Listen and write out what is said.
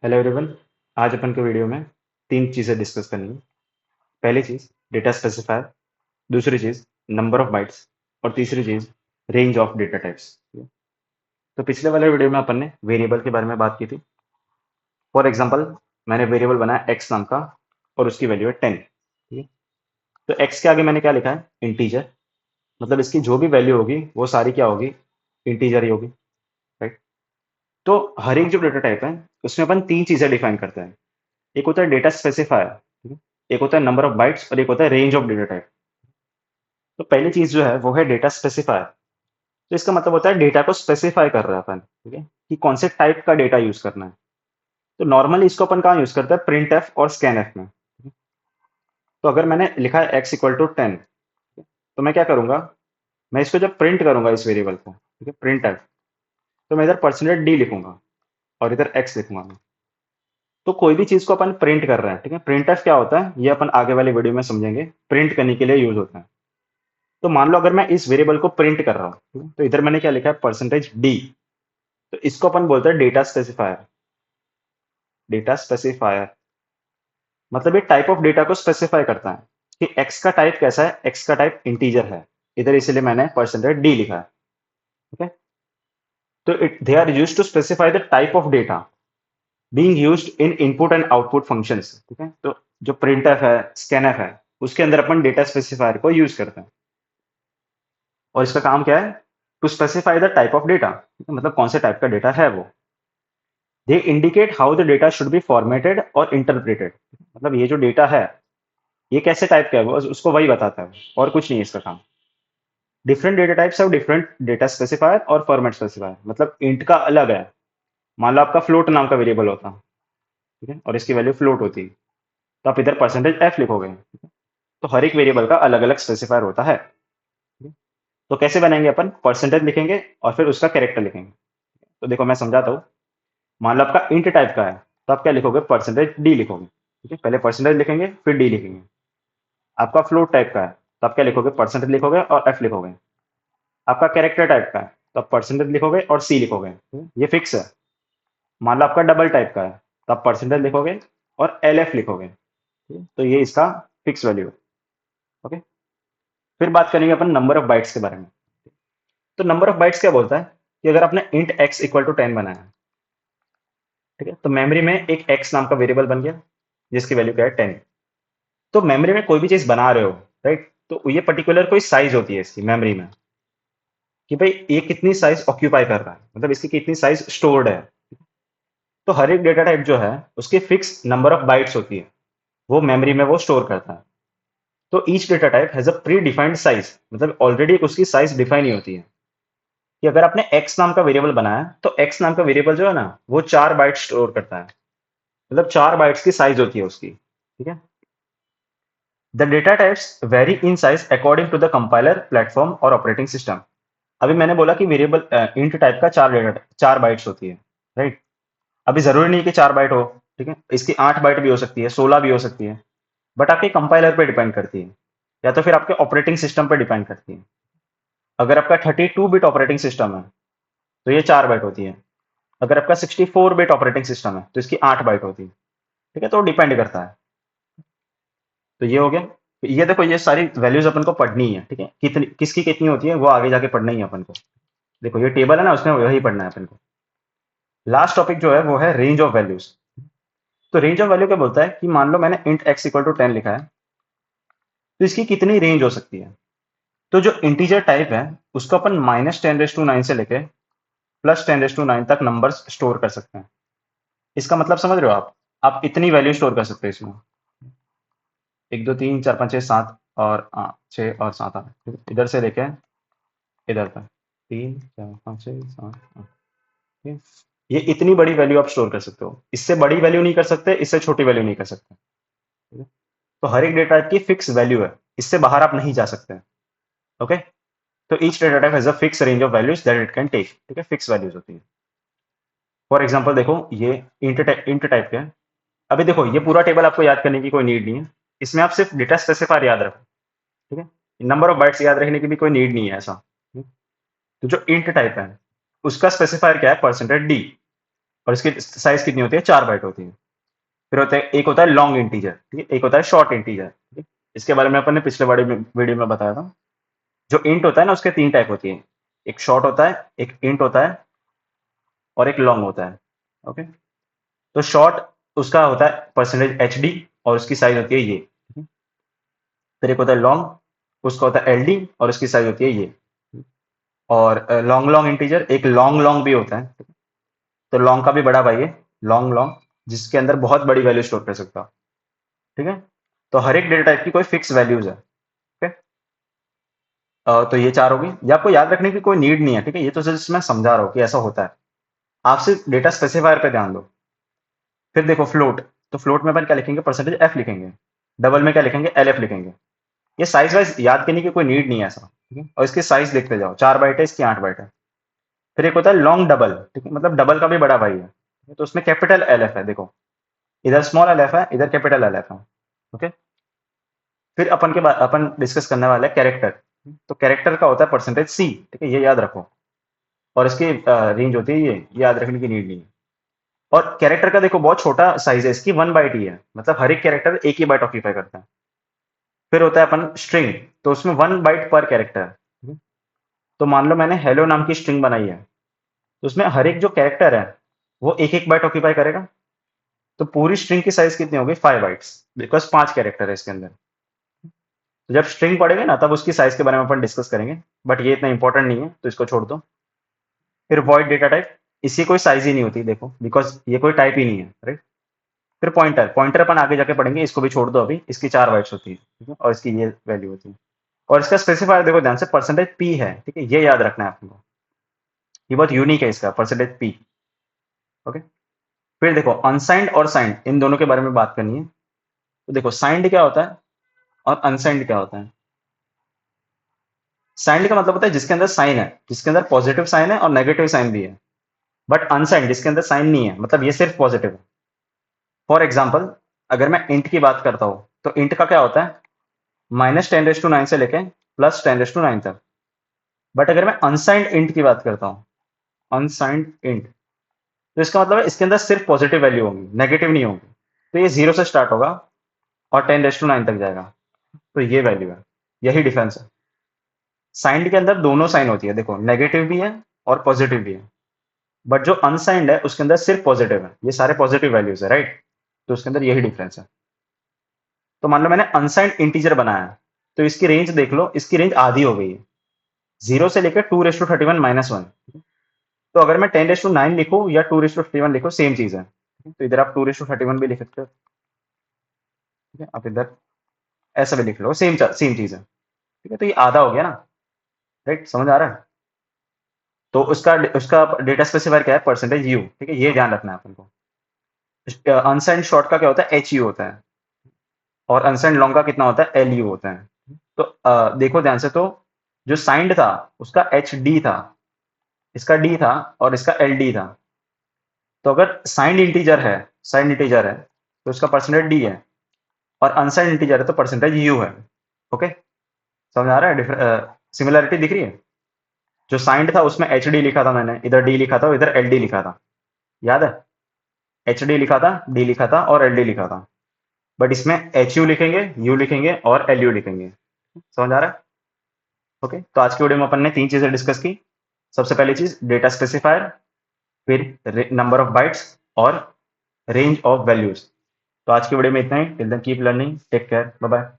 Hello everyone. आज अपन के video में तीन चीज़ें डिस्कस करनी है। पहली चीज़ डेटा स्पेसिफायर, दूसरी चीज़ नंबर ऑफ बाइट्स और तीसरी चीज़ रेंज ऑफ डेटा टाइप्स। तो पिछले वाले वीडियो में अपन ने वेरिएबल के बारे में बात की थी। फॉर एग्जांपल, मैंने वेरिएबल बनाया एक्स नाम का और उसकी वैल्यू है 10। ठीक है, तो एक्स के आगे मैंने क्या लिखा है? इंटीजर। मतलब इसकी जो भी वैल्यू होगी वो सारी क्या होगी? इंटीजर ही होगी। राइट। तो हर एक जो डेटा टाइप है उसमें अपन तीन चीज़ें डिफाइन करते हैं। एक होता है डेटा स्पेसिफायर, ठीक है, एक होता है नंबर ऑफ बाइट्स और एक होता है रेंज ऑफ डेटा टाइप। तो पहली चीज जो है वो है डेटा स्पेसिफायर। तो इसका मतलब होता है डेटा को स्पेसिफाई कर रहा है अपन, ठीक है, कि कौन से टाइप का डेटा यूज करना है। तो नॉर्मली इसको अपन कहाँ यूज करते हैं? प्रिंट एफ और स्कैन एफ में। तो अगर मैंने लिखा है एक्स इक्वल टू 10, तो मैं क्या करूंगा? मैं इसको जब प्रिंट करूंगा इस वेरिएबल को, ठीक है, प्रिंट एफ, तो मैं इधर परसेंटेज डी लिखूंगा और इधर एक्स लिखूंगा मैं। तो कोई भी चीज को अपन प्रिंट कर रहे हैं, ठीक है, प्रिंट एफ क्या होता है ये अपन आगे वाले वीडियो में समझेंगे। प्रिंट करने के लिए यूज होता है। तो मान लो अगर मैं इस वेरिएबल को प्रिंट कर रहा हूँ तो इधर मैंने क्या लिखा है? Percentage D. तो इसको अपन बोलते हैं डेटा स्पेसिफायर। डेटा स्पेसिफायर मतलब ये टाइप ऑफ डेटा को स्पेसिफाई करता है कि एक्स का टाइप कैसा है। एक्स का टाइप इंटीजर है इधर, इसलिए मैंने परसेंटेज डी लिखा है। ठीक है, तो it they are used to specify the type of data being used in input and output functions. ठीक है, तो जो प्रिंट एफ है, स्कैन एफ है, उसके अंदर अपन डेटा स्पेसिफायर को यूज करते हैं। और इसका काम क्या है? To specify the type of data, मतलब कौन से टाइप का डेटा है वो। They indicate how the data should be formatted और इंटरप्रेटेड। मतलब ये जो डेटा है ये कैसे टाइप का है वो उसको वही बताता है, और कुछ नहीं है इसका काम। Different data types have different data specifier और फॉर्मेट स्पेसिफायर। मतलब इंट का अलग है। मान लो आपका फ्लोट नाम का वेरिएबल होता, ठीक है, और इसकी वैल्यू फ्लोट होती, तो आप इधर परसेंटेज एफ लिखोगे। ठीक है? तो हर एक वेरिएबल का अलग अलग स्पेसिफायर होता है। ठीक है? तो कैसे बनाएंगे अपन? परसेंटेज लिखेंगे और फिर उसका कैरेक्टर लिखेंगे। तो देखो मैं समझाता हूँ। मान लो आपका इंट टाइप का है, तो आप क्या लिखोगे? परसेंटेज डी लिखोगे। ठीक है, पहले परसेंटेज लिखेंगे फिर डी लिखेंगे। आपका फ्लोट टाइप का है, तो आप क्या लिखोगे? परसेंटेज लिखोगे और एफ लिखोगे। आपका कैरेक्टर टाइप का है, तो आप परसेंटेज लिखोगे और सी लिखोगे। ये फिक्स है। मान लो आपका डबल टाइप का है, तो आप परसेंटेज लिखोगे और एल एफ लिखोगे। तो ये इसका फिक्स वैल्यू है। ओके, फिर बात करेंगे अपन नंबर ऑफ बाइट्स के बारे में। तो नंबर ऑफ बाइट्स क्या बोलता है कि अगर आपने इंट एक्स इक्वल टू 10 बनाया, ठीक है, तो मेमोरी में एक एक्स नाम का वेरिएबल बन गया जिसकी वैल्यू क्या है? 10। तो मेमोरी में कोई भी चीज बना रहे हो, राइट, तो ये पर्टिकुलर कोई साइज होती है इसकी मेमोरी में, कि भाई ये कितनी साइज ऑक्यूपाई कर रहा है, मतलब इसकी कितनी साइज स्टोर्ड है। तो हर एक डेटा टाइप जो है उसकी फिक्स नंबर ऑफ बाइट्स होती है, वो मेमोरी में वो स्टोर करता है। तो each data type has a pre defined size, मतलब ऑलरेडी उसकी साइज डिफाइन ही होती है। कि अगर आपने एक्स नाम का वेरिएबल बनाया तो एक्स नाम का वेरिएबल जो है ना वो 4 बाइट स्टोर करता है। मतलब 4 बाइट्स की साइज होती है उसकी। ठीक है, the data types vary in size according to the compiler, platform और ऑपरेटिंग सिस्टम। अभी मैंने बोला कि वेरिएबल इंट टाइप का 4 बाइट्स होती है, राइट। अभी जरूरी नहीं कि 4 बाइट हो, ठीक है, इसकी 8 बाइट भी हो सकती है, 16 भी हो सकती है। बट आपके कंपाइलर पे डिपेंड करती है, या तो फिर आपके ऑपरेटिंग सिस्टम पे डिपेंड करती है। अगर आपका 32 बिट ऑपरेटिंग सिस्टम है तो ये 4 बाइट होती है। अगर आपका 64 बिट ऑपरेटिंग सिस्टम है तो इसकी 8 बाइट होती है। ठीक है, तो डिपेंड करता है। तो ये हो गया। ये देखो ये सारी वैल्यूज अपन को पढ़नी है, ठीक है, कितनी किसकी कितनी होती है वो आगे जाके पढ़ना ही है अपन को। देखो ये टेबल है ना, उसमें वही पढ़ना है अपन को। लास्ट टॉपिक जो है वो है रेंज ऑफ वैल्यूज। तो रेंज ऑफ वैल्यू क्या बोलता है कि मान लो मैंने इंट एक्स इक्वल टू 10 लिखा है, तो इसकी कितनी रेंज हो सकती है। तो जो इंटीजर टाइप है उसको अपन -10⁹ से लेके +10⁹ तक नंबर्स स्टोर कर सकते हैं। इसका मतलब समझ रहे हो आप इतनी वैल्यू स्टोर कर सकते हो इसमें। 1 2 3 4 5 6 7 और 6 और 7 8, इधर से लेके इधर तक 3 4 5 6 7 8। ठीक है? ये इतनी बड़ी वैल्यू आप स्टोर कर सकते हो। इससे बड़ी वैल्यू नहीं कर सकते, इससे छोटी वैल्यू नहीं कर सकते। ठीक है? तो हर एक डेटा टाइप की फिक्स वैल्यू है, इससे बाहर आप नहीं जा सकते। ओके, तो each data type has a fix range of values that it can take. ठीक है, फिक्स वैल्यूज होती है। फॉर एग्जांपल देखो ये इंट टाइप के हैं। अभी देखो ये पूरा टेबल आपको याद करने की कोई नीड नहीं है। इसमें आप सिर्फ डेटा स्पेसिफायर याद रखो। ठीक है, नंबर ऑफ बाइट्स याद रखने की भी कोई नीड नहीं है ऐसा। तो जो इंट टाइप है उसका स्पेसिफायर क्या है? Percentage D. और इसकी साइज कितनी होती है, 4 बाइट होती है। फिर होता है, एक होता है लॉन्ग इंटीजर, ठीक है, एक होता है शॉर्ट इंटीजर, ठीक है। इसके बारे में अपन ने पिछले बड़े वीडियो में बताया था। जो इंट होता है ना, उसके 3 टाइप होती है, एक शॉर्ट होता है, एक इंट होता है, और एक लॉन्ग होता है। ओके, तो शॉर्ट उसका होता है परसेंटेज एच डी, और उसकी साइज होती है ये, ठीक है? फिर एक होता है लॉन्ग, उसका होता है एल डी, और उसकी साइज होती है ये। और लॉन्ग लॉन्ग इंटीजर, एक लॉन्ग लॉन्ग भी होता है, तो लॉन्ग का भी बड़ा भाई है लॉन्ग लॉन्ग, जिसके अंदर बहुत बड़ी वैल्यू स्टोर कर सकता हो, ठीक है। तो हर एक डेटा टाइप की कोई फिक्स वैल्यूज है, ठीक है। तो ये 4 होगी, ये आपको याद रखने की कोई नीड नहीं है, ठीक है, ये तो जस्ट मैं समझा रहा हूँ कि ऐसा होता है। आप सिर्फ डेटा स्पेसिफायर पे ध्यान दो। फिर देखो फ्लोट, तो फ्लोट में अपन क्या लिखेंगे, परसेंटेज एफ लिखेंगे। डबल में क्या लिखेंगे, एल एफ लिखेंगे। ये साइज वाइज याद करने की कोई नीड नहीं है ऐसा, ठीक है। और इसकी साइज देखते जाओ, 4 बाइट है, इसकी 8 बाइट है। फिर एक होता है लॉन्ग डबल, ठीक है, मतलब डबल का भी बड़ा भाई है, तो उसमें कैपिटल एल एफ है, देखो इधर स्मॉल एल एफ है, इधर कैपिटल एल एफ है। ओके, फिर अपन के बाद अपन डिस्कस करने वाले हैं कैरेक्टर। तो कैरेक्टर का होता है परसेंटेज सी, ठीक है, ये याद रखो। और इसकी रेंज होती है ये याद रखने की नीड नहीं है। और कैरेक्टर का देखो बहुत छोटा साइज है, इसकी 1 बाइट ही है, मतलब हर एक कैरेक्टर एक ही बाइट ऑक्यूपाई करता है। फिर होता है अपन स्ट्रिंग, तो उसमें 1 बाइट पर कैरेक्टर। तो मान लो मैंने हेलो नाम की स्ट्रिंग बनाई है, तो उसमें हर एक जो कैरेक्टर है वो एक एक बाइट ऑक्यूपाई करेगा। तो पूरी स्ट्रिंग की साइज कितनी होगी, 5 बाइट्स, बिकॉज 5 कैरेक्टर है इसके अंदर। तो जब स्ट्रिंग पढ़ेंगे ना, तब उसकी साइज के बारे में अपन डिस्कस करेंगे, बट ये इतना इंपॉर्टेंट नहीं है, तो इसको छोड़ दो। फिर वॉइड डेटा टाइप, इसकी कोई साइज ही नहीं होती, देखो बिकॉज ये कोई टाइप ही नहीं है, राइट। फिर पॉइंटर, पॉइंटर अपन आगे जाके पढ़ेंगे, इसको भी छोड़ दो अभी, इसकी 4 बाइट्स होती है, ठीक है, और इसकी ये वैल्यू होती है। और इसका स्पेसिफायर देखो ध्यान से, परसेंटेज पी है, ठीक है, ये याद रखना है आपको, ये बहुत यूनिक है इसका परसेंटेज पी। ओके, फिर देखो अनसाइंड और साइंड, इन दोनों के बारे में बात करनी है। तो देखो साइंड क्या होता है और अनसाइंड क्या होता है। साइंड का मतलब होता है जिसके अंदर साइन है, जिसके अंदर पॉजिटिव साइन है और नेगेटिव साइन भी है। बट अनसाइंड जिसके अंदर साइन नहीं है, मतलब ये सिर्फ पॉजिटिव है। फॉर एग्जाम्पल, अगर मैं इंट की बात करता हूँ, तो इंट का क्या होता है, -10⁹ से लेके +10⁹ तक। बट अगर मैं अनसाइंड इंट की बात करता हूँ, अनसाइंड इंट, तो इसका मतलब है इसके अंदर सिर्फ पॉजिटिव वैल्यू होगी, नेगेटिव नहीं होगी। तो ये 0 से स्टार्ट होगा और 10⁹ तक जाएगा, तो ये वैल्यू है, यही डिफरेंस है। साइंड के अंदर दोनों साइन होती है, देखो नेगेटिव भी है और पॉजिटिव भी है। बट जो अनसाइंड है उसके अंदर सिर्फ पॉजिटिव है, ये सारे पॉजिटिव वैल्यूज है, राइट। तो उसके अंदर यही डिफरेंस है। तो मान लो मैंने अनसाइंड इंटीजर बनाया, तो इसकी रेंज देख लो, इसकी रेंज आधी हो गई है, 0 से लेकर 2⁻31-1। तो अगर मैं 10⁹ लिखूं या 2⁻31 लिखूं, सेम चीज है। तो इधर आप 2⁻31 भी लिख सकते हो, ठीक है, आप इधर ऐसा भी लिख लो, सेम सेम चीज है, ठीक है। तो ये आधा हो गया ना, राइट, समझ आ रहा है। तो उसका उसका डेटा स्पेसिफायर क्या है, परसेंटेज यू, ठीक है, ये ध्यान रखना है अपन को। अनसाइंड शॉर्ट का क्या होता है, एच यू होता है, और अनसाइंड लॉन्ग का कितना होता है, एल यू होता है। तो देखो ध्यान से, तो जो साइंड था उसका एच डी था, इसका डी था, और इसका एल डी था। तो अगर साइंड इंटीजर है, साइंड इंटीजर है, तो उसका परसेंटेज डी है, और अनसाइंड इंटीजर है तो परसेंटेज यू है। ओके, समझ आ रहा है, सिमिलरिटी दिख रही है। जो साइंड था उसमें एच डी लिखा था मैंने, इधर डी लिखा था, इधर एल डी लिखा था, याद है। एच डी लिखा था, डी लिखा था और एल डी लिखा था। बट इसमें एच यू लिखेंगे, यू लिखेंगे और एल यू लिखेंगे। समझ आ रहा है। ओके, तो आज की वीडियो में अपन ने 3 चीजें डिस्कस की। सबसे पहली चीज डेटा स्पेसिफायर, फिर नंबर ऑफ बाइट्स, और रेंज ऑफ वैल्यूज। तो आज की वीडियो में इतना ही, till then keep learning, take care, bye bye.